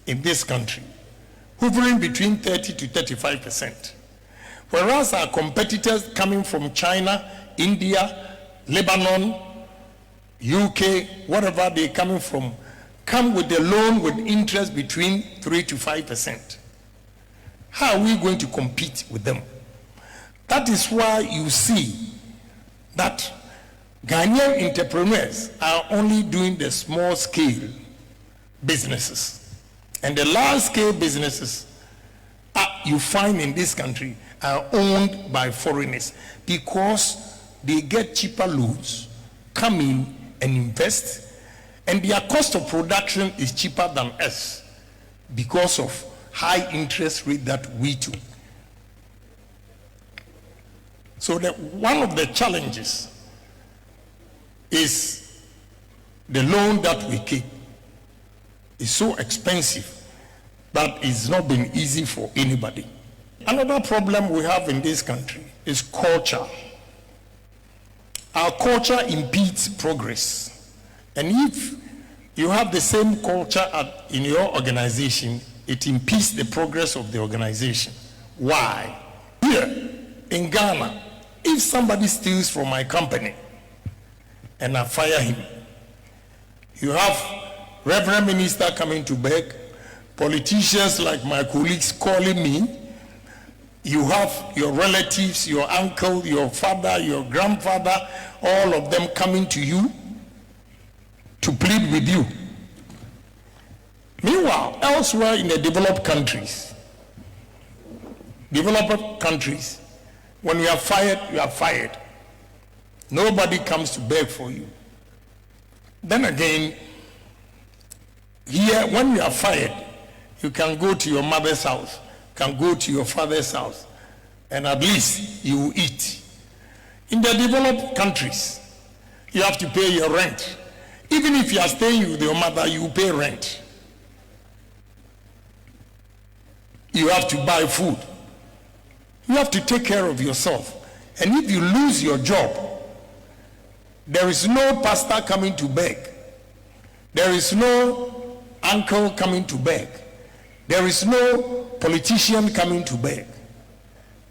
in this country, hovering between 30 to 35%. Whereas our competitors coming from China, India, Lebanon, UK, whatever they're coming from, come with a loan with interest between 3 to 5%. How are we going to compete with them? That is why you see that Ghanaian entrepreneurs are only doing the small scale businesses. And the large scale businesses you find in this country are owned by foreigners because they get cheaper loans, come in and invest, and their cost of production is cheaper than us because of high interest rate that we took. So one of the challenges is the loan that we keep is so expensive that it's not been easy for anybody. Another problem we have in this country is culture. Our culture impedes progress. And if you have the same culture in your organization, it impedes the progress of the organization. Why? Here in Ghana, if somebody steals from my company and I fire him, you have Reverend Minister coming to beg, politicians like my colleagues calling me, you have your relatives, your uncle, your father, your grandfather, all of them coming to you to plead with you. Meanwhile, elsewhere in the developed countries, when you are fired, you are fired. Nobody comes to beg for you. Then again, here, when you are fired, you can go to your mother's house, can go to your father's house, and at least you will eat. In the developed countries, you have to pay your rent. Even if you are staying with your mother, you pay rent. You have to buy food. You have to take care of yourself. And if you lose your job, there is no pastor coming to beg. There is no uncle coming to beg. There is no politician coming to beg.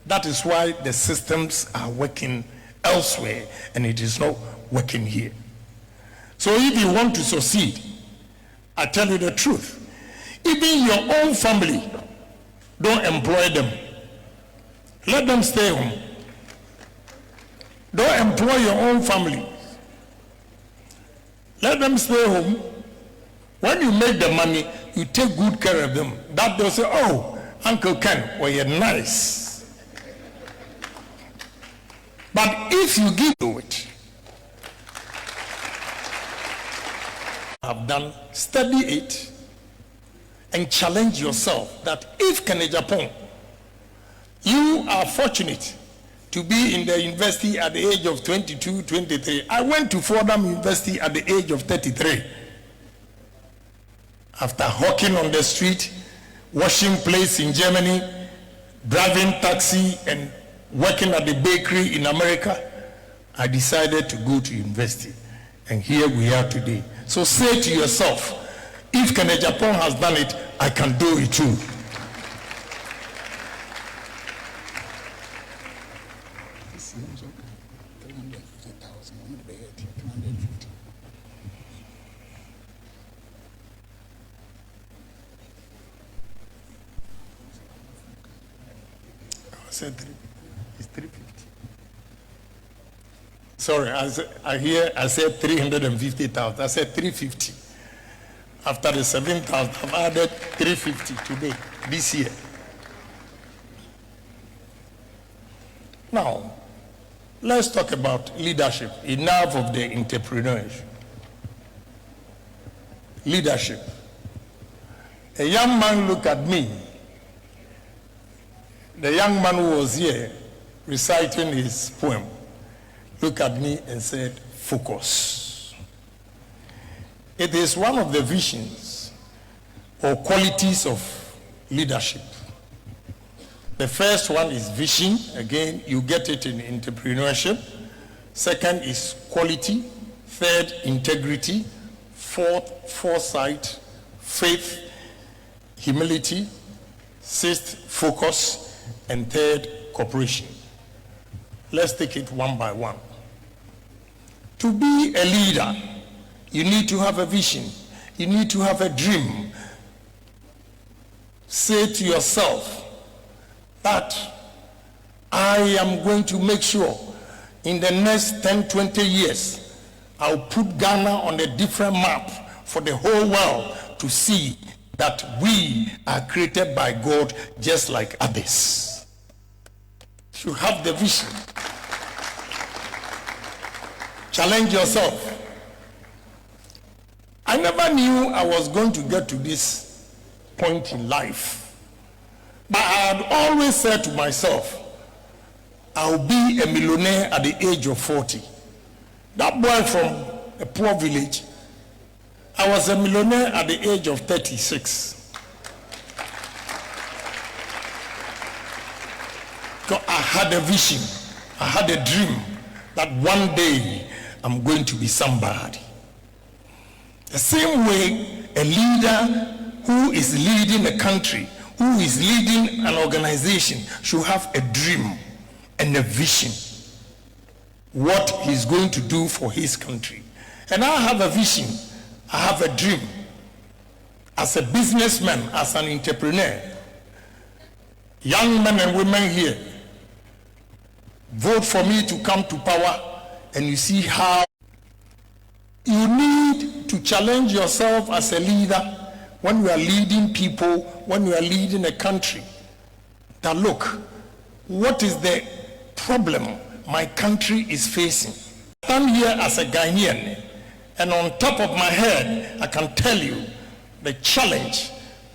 That is why the systems are working elsewhere and it is not working here. So if you want to succeed, I tell you the truth, even your own family, don't employ them. Let them stay home. Don't employ your own family. Let them stay home. When you make the money, you take good care of them. That they'll say, oh, Uncle Ken, well, you're nice. But if you give to it, I've done, study it and challenge yourself that if Agyapong, you are fortunate to be in the university at the age of 22, 23. I went to Fordham University at the age of 33. After hawking on the street, washing plates in Germany, driving taxi and working at the bakery in America, I decided to go to university. And here we are today. So say to yourself, if Agyapong has done it, I can do it too. I said it's 350. Sorry, I said 350,000. I said 350. After the 7,000, I've added 350 today, this year. Now, let's talk about leadership. Enough of the entrepreneurs. Leadership. A young man looked at me. The young man who was here reciting his poem looked at me and said, focus. It is one of the visions or qualities of leadership. The first one is vision. Again, you get it in entrepreneurship. Second is quality. Third, integrity. Fourth, foresight. Fifth, humility. Sixth, focus. And third, cooperation. Let's take it one by one. To be a leader, you need to have a vision. You need to have a dream. Say to yourself that I am going to make sure in the next 10, 20 years, I'll put Ghana on a different map for the whole world to see that we are created by God just like others. You have the vision. Challenge yourself. I never knew I was going to get to this point in life. But I had always said to myself, I'll be a millionaire at the age of 40. That boy from a poor village, I was a millionaire at the age of 36. So I had a vision, I had a dream that one day I'm going to be somebody. The same way a leader who is leading a country, who is leading an organization should have a dream and a vision what he's going to do for his country. And I have a vision, I have a dream. As a businessman, as an entrepreneur, young men and women here, vote for me to come to power, and you see how you need to challenge yourself as a leader when you are leading people, when you are leading a country. That look, what is the problem my country is facing? I'm here as a Ghanaian, and on top of my head, I can tell you the challenge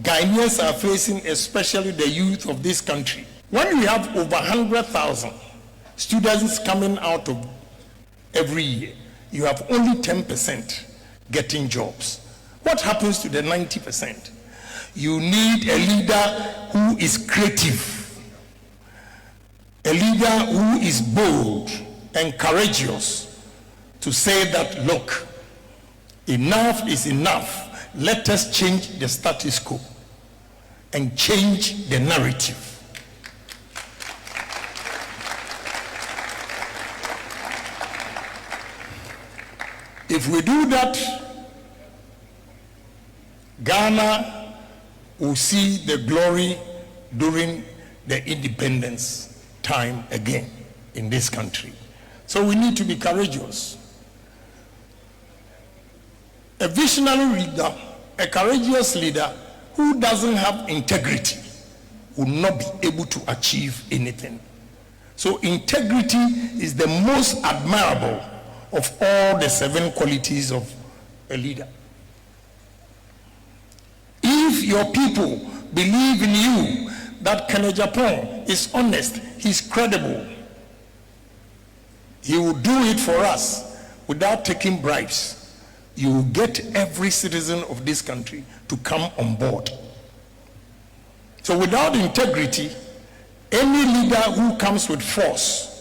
Ghanaians are facing, especially the youth of this country. When we have over 100,000 students coming out of every year, you have only 10% getting jobs. What happens to the 90%? You need a leader who is creative, a leader who is bold and courageous to say that, look, enough is enough. Let us change the status quo and change the narrative. If we do that, Ghana will see the glory during the independence time again in this country. So we need to be courageous. A visionary leader, a courageous leader who doesn't have integrity will not be able to achieve anything. So integrity is the most admirable of all the 7 qualities of a leader. If your people believe in you that Kenagyapong is honest, he's credible, he will do it for us without taking bribes, you will get every citizen of this country to come on board. So without integrity, any leader who comes with force,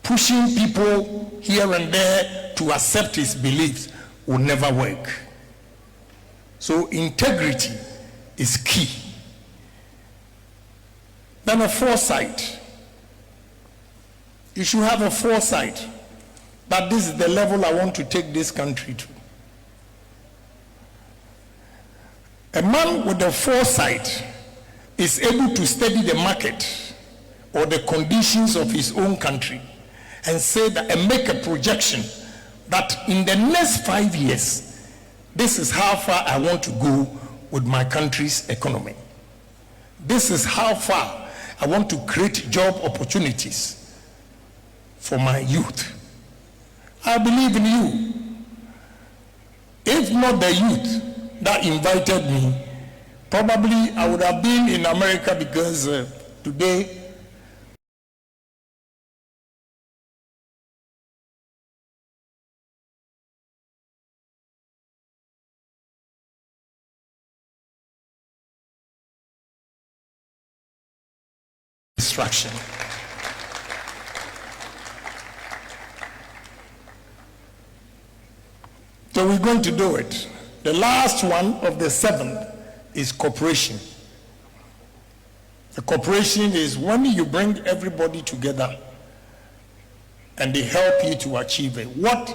pushing people here and there to accept his beliefs, will never work. So integrity is key. Then a foresight. You should have a foresight that this is the level I want to take this country to. A man with a foresight is able to study the market or the conditions of his own country and say that, and make a projection that in the next 5 years, this is how far I want to go with my country's economy. This is how far I want to create job opportunities for my youth. I believe in you. If not the youth that invited me, probably I would have been in America, because today distraction. So we're going to do it. The last one of the 7 is cooperation. The cooperation is when you bring everybody together and they help you to achieve it. What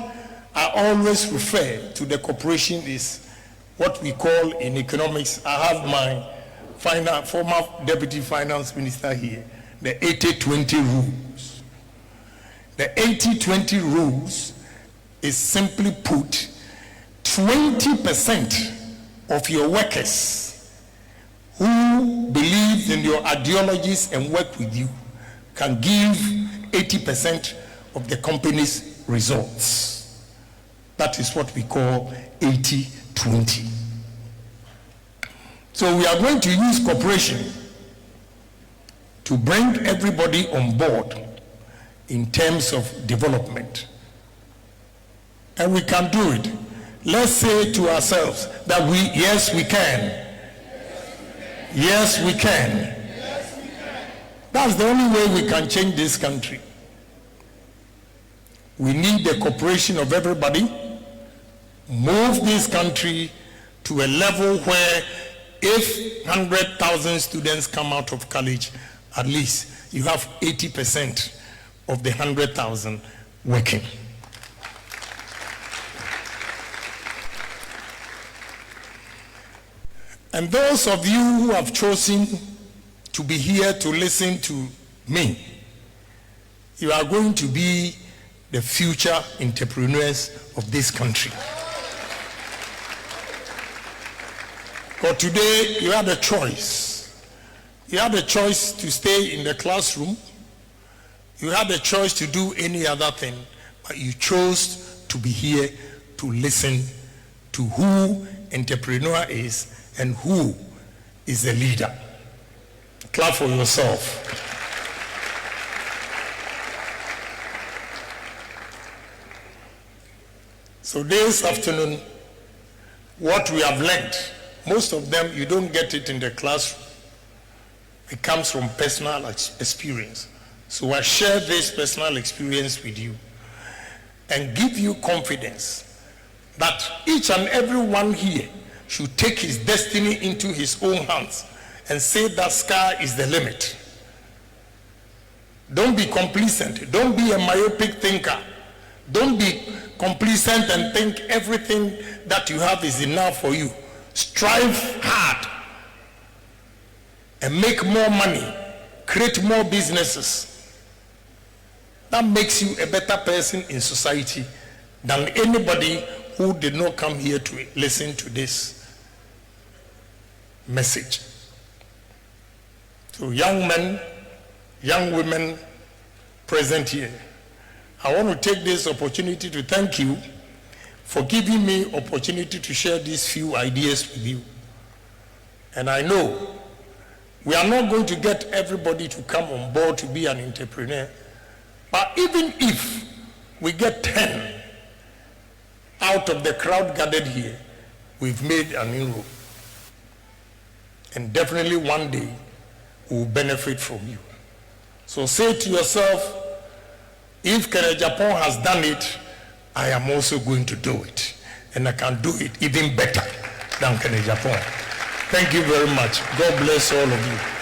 I always refer to the cooperation is what we call in economics, I have my former deputy finance minister here, the 80-20 rules. The 80-20 rules is simply put, 20% of your workers who believe in your ideologies and work with you can give 80% of the company's results. That is what we call 80-20. So we are going to use cooperation to bring everybody on board in terms of development. And we can do it. Let's say to ourselves that yes, we can. Yes, we can. That's the only way we can change this country. We need the cooperation of everybody. Move this country to a level where if 100,000 students come out of college, at least you have 80% of the 100,000 working. And those of you who have chosen to be here to listen to me, you are going to be the future entrepreneurs of this country. But today, you had a choice. You had a choice to stay in the classroom. You had a choice to do any other thing, but you chose to be here to listen to who entrepreneur is and who is the leader. Clap for yourself. So this afternoon, what we have learned, most of them, you don't get it in the classroom. It comes from personal experience. So I share this personal experience with you and give you confidence that each and every one here should take his destiny into his own hands and say that sky is the limit. Don't be complacent. Don't be a myopic thinker. Don't be complacent and think everything that you have is enough for you. Strive hard and make more money, create more businesses. That makes you a better person in society than anybody who did not come here to listen to this message. So young men, young women present here, I want to take this opportunity to thank you for giving me opportunity to share these few ideas with you. And I know we are not going to get everybody to come on board to be an entrepreneur, but even if we get 10 out of the crowd gathered here, we've made an inroad. And definitely one day we'll benefit from you. So say to yourself, if Kenagyapong has done it, I am also going to do it. And I can do it even better than Kenagyapong. Thank you very much. God bless all of you.